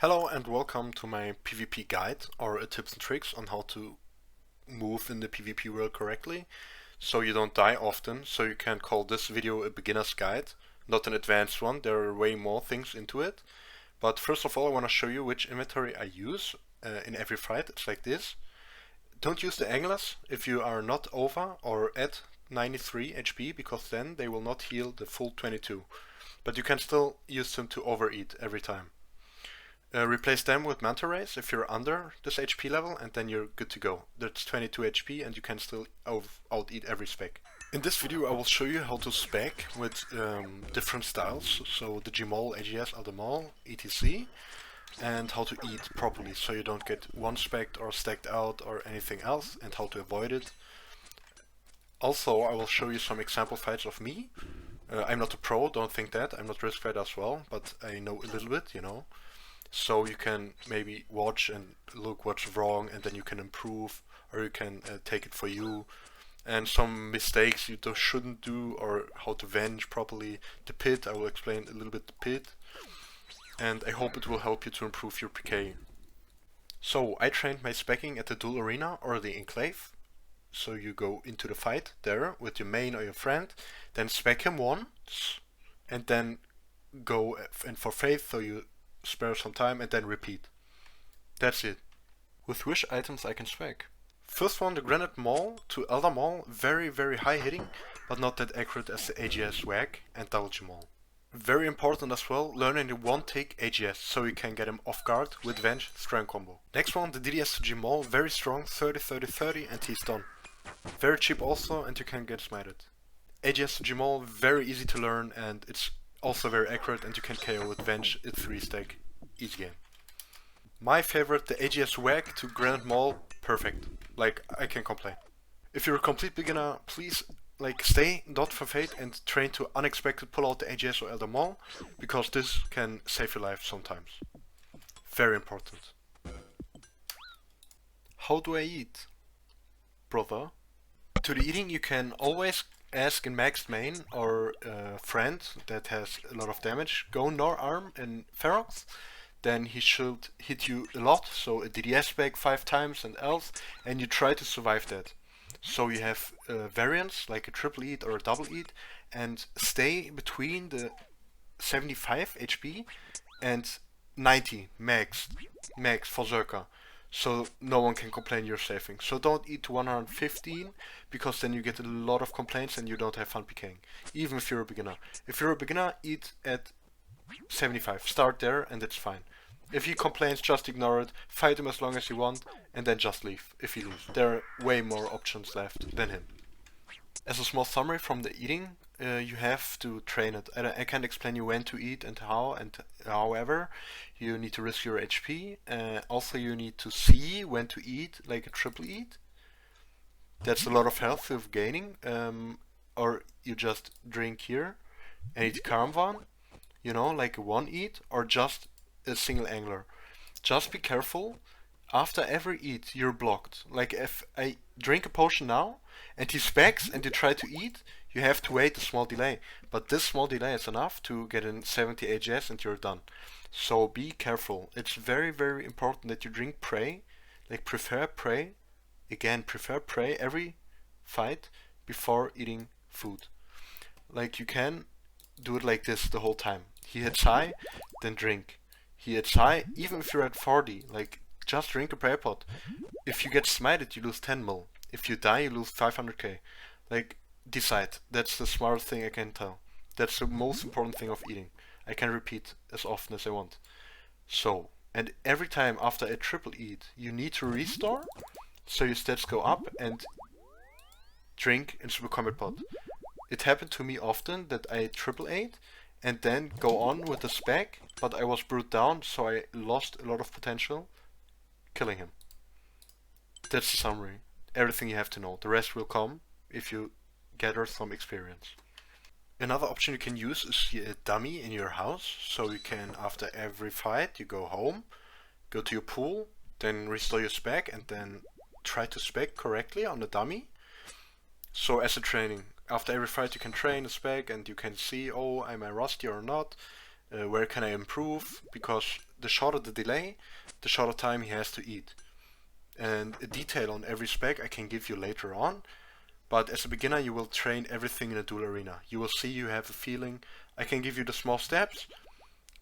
Hello and welcome to my PvP guide, or a tips and tricks on how to move in the PvP world correctly, so you don't die often. So you can call this video a beginner's guide, not an advanced one. There are way more things into it. But first of all, I want to show you which inventory I use in every fight. It's like this. Don't use the anglers if you are not over or at 93 HP, because then they will not heal the full 22. But you can still use them to overeat every time. Replace them with manta rays if you're under this HP level, and then you're good to go. That's 22 HP and you can still out-eat every spec. In this video I will show you how to spec with different styles, so the Gmol, AGS, Aldemal, etc. And how to eat properly so you don't get one specced or stacked out or anything else, and how to avoid it. Also, I will show you some example fights of me. I'm not a pro, don't think that. I'm not risk fight as well, but I know a little bit, you know. So you can maybe watch and look what's wrong, and then you can improve, or you can take it for you. And some mistakes you shouldn't do, or how to venge properly. The pit, I will explain a little bit the pit. And I hope it will help you to improve your PK. So I trained my specking at the Duel Arena or the Enclave. So you go into the fight there with your main or your friend, then spec him once, and then go in for faith, so you spare some time and then repeat. That's it. With which items I can spec? First one, the Granite Maul to Elder Maul, very high hitting, but not that accurate as the AGS Wag and Double Gmol. Very important as well, learning the one tick AGS, so you can get him off guard with Venge strength combo. Next one, the DDS to Gmol, very strong, 30-30-30, and he's done. Very cheap also, and you can get smited. AGS to Gmol, very easy to learn, and it's also very accurate, and you can KO with Venge, it's 3-stack, easy game. My favorite, the AGS Wag to Granite Maul, perfect. Like, I can't complain. If you're a complete beginner, please stay dot for fate and train to unexpected pull out the AGS or Elder Maul, because this can save your life sometimes. Very important. How do I eat? Brother. To the eating you can always ask in maxed main or a friend that has a lot of damage, go Nor Arm in Ferox, then he should hit you a lot, so a DDS back 5 times and else, and you try to survive that. So you have variants like a triple eat or a double eat, and stay between the 75 HP and 90 max for Zerker. So no one can complain you're saving. So don't eat to 115, because then you get a lot of complaints and you don't have fun PKing, even if you're a beginner. If you're a beginner, eat at 75. Start there and it's fine. If he complains, just ignore it, fight him as long as you want, and then just leave if he leaves. There are way more options left than him. As a small summary from the eating, you have to train it. I can't explain you when to eat and how, and however, you need to risk your HP. Also you need to see when to eat, like a triple eat. That's a lot of health with gaining. Or you just drink here and eat Karamvan, you know, like a one eat, or just a single angler. Just be careful. After every eat, you're blocked. Like if I drink a potion now, and he specs and you try to eat, you have to wait a small delay. But this small delay is enough to get in 70 AGS and you're done. So be careful. It's very important that you drink prey. Like prefer prey. Again, prefer prey every fight before eating food. Like you can do it like this the whole time. He hits high, then drink. He hits high, even if you're at 40, like just drink a prayer pot. If you get smited, you lose 10 mil. If you die, you lose 500k. Like, decide. That's the smartest thing I can tell. That's the most important thing of eating. I can repeat as often as I want. So, and every time after a triple eat, you need to restore, so your stats go up, and drink in Super Combat Pot. It happened to me often that I triple ate, and then go on with the spec, but I was brute down, so I lost a lot of potential, killing him. That's the summary. Everything you have to know. The rest will come if you gather some experience. Another option you can use is a dummy in your house. So you can, after every fight, you go home, go to your pool, then restore your spec, and then try to spec correctly on the dummy. So as a training, after every fight you can train a spec and you can see, oh, am I rusty or not? Where can I improve? Because the shorter the delay, the shorter time he has to eat. And a detail on every spec I can give you later on, but as a beginner you will train everything in a duel arena. You will see, you have a feeling. I can give you the small steps,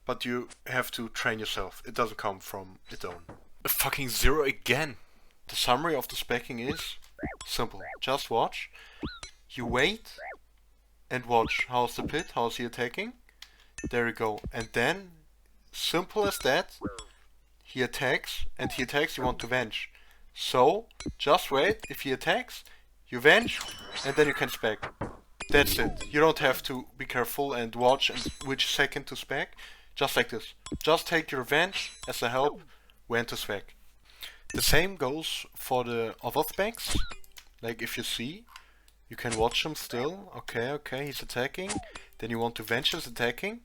but you have to train yourself. It doesn't come from its own. A fucking zero again! The summary of the specking is simple. Just watch. You wait and watch. How's the pit? How's he attacking? There you go. And then, simple as that, he attacks, and he attacks, you want to venge. So, just wait. If he attacks, you venge, and then you can spec. That's it. You don't have to be careful and watch and which second to spec. Just like this. Just take your venge as a help when to spec. The same goes for the other specs. Like if you see, you can watch him still. Okay, he's attacking. Then you want to venge his attacking.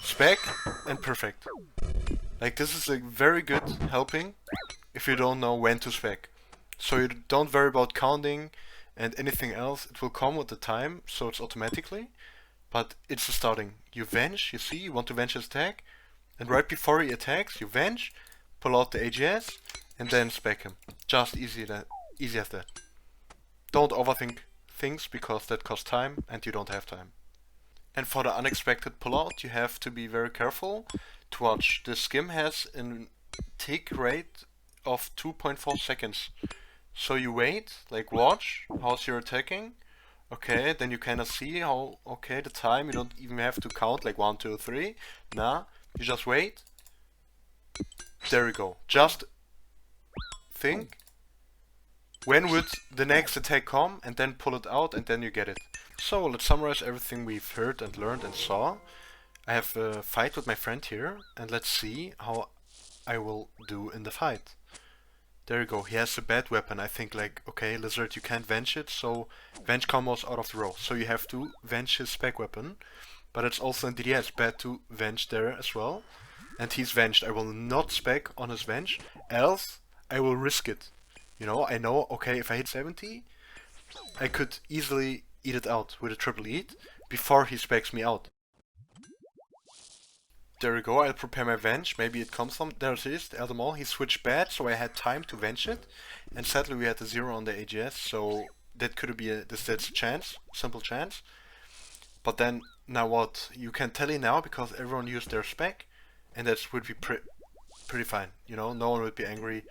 Spec and perfect. Like this is a very good helping if you don't know when to spec. So you don't worry about counting and anything else. It will come with the time, so it's automatically. But it's the starting. You venge, you see, you want to venge his attack. And right before he attacks, you venge, pull out the AGS, and then spec him. Just easy as that. Don't overthink things because that costs time and you don't have time. And for the unexpected pullout, you have to be very careful to watch. The skim has a tick rate of 2.4 seconds. So you wait, like watch, how's your attacking? Okay, then you kinda see how, okay, the time, you don't even have to count like 1, 2, 3. Nah, you just wait. There you go. Just think, when would the next attack come, and then pull it out, and then you get it. So let's summarize everything we've heard and learned and saw. I have a fight with my friend here, and let's see how I will do in the fight. There you go, he has a bad weapon. I think like, okay, Lizard, you can't venge it, so venge combos out of the row. So you have to venge his spec weapon, but it's also in DDS bad to venge there as well. And he's venged. I will not spec on his venge, else I will risk it. You know, I know, okay, if I hit 70, I could easily eat it out with a triple eat before he specs me out. There we go, I'll prepare my venge, maybe it comes from, there it is, the Eldermall, he switched bad, so I had time to venge it, and sadly we had a 0 on the AGS, so that could be that's a chance, simple chance. But then, now what? You can tally now, because everyone used their spec, and that would be pretty fine, you know, no one would be angry.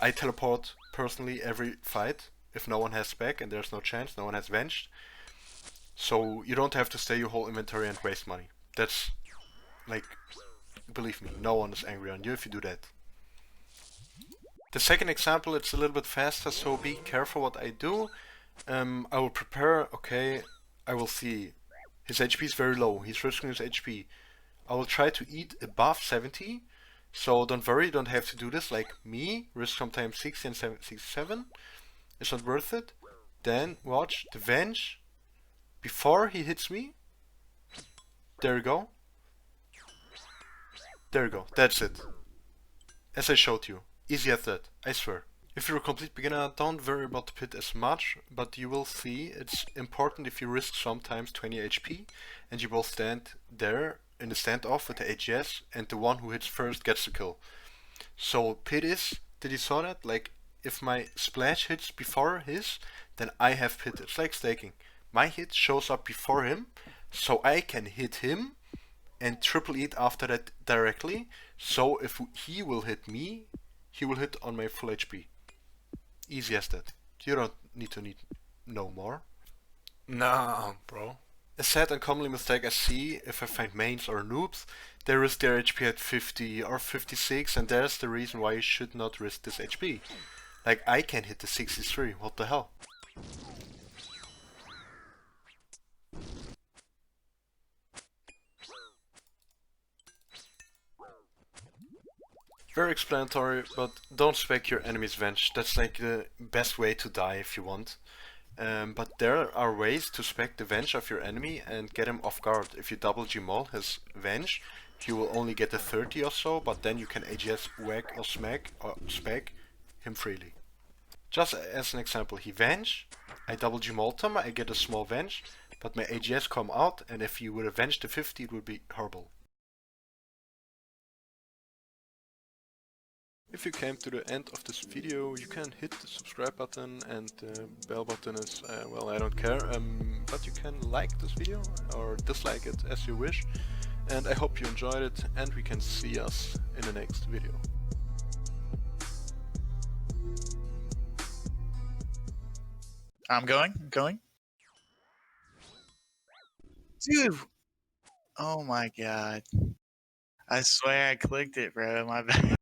I teleport, personally, every fight, if no one has spec, and there's no chance, no one has venged. So, you don't have to stay your whole inventory and waste money. That's like, believe me, no one is angry on you if you do that. The second example, it's a little bit faster, so be careful what I do. I will prepare, okay, I will see. His HP is very low, he's risking his HP. I will try to eat above 70, so don't worry, you don't have to do this like me, risk sometimes 60 and 67. It's not worth it. Then watch the venge before he hits me. There you go. There you go, that's it. As I showed you. Easy as that, I swear. If you're a complete beginner, don't worry about the pit as much, but you will see it's important if you risk sometimes 20 HP and you will stand there in the standoff with the AGS and the one who hits first gets the kill. So pit is, did you saw that? Like if my splash hits before his, then I have pit. It's like staking. My hit shows up before him, so I can hit him and triple eat after that directly, so if he will hit me, he will hit on my full HP. Easy as that. You don't need to know more. Nah, bro. A sad and commonly mistake I see if I find mains or noobs, they risk their HP at 50 or 56, and there's the reason why you should not risk this HP. Like I can hit the 63, what the hell? Very explanatory, but don't spec your enemy's venge. That's like the best way to die if you want. But there are ways to spec the venge of your enemy and get him off guard. If you double Gmol his venge, you will only get a 30 or so, but then you can AGS whack or smack or spec him freely. Just as an example, he venge, I double Gmol him, I get a small venge, but my AGS come out, and if you would avenge the 50, it would be horrible. If you came to the end of this video, you can hit the subscribe button, and the bell button is, well, I don't care, but you can like this video or dislike it as you wish. And I hope you enjoyed it, and we can see us in the next video. I'm going. Dude! Oh my god. I swear I clicked it, bro. My bad.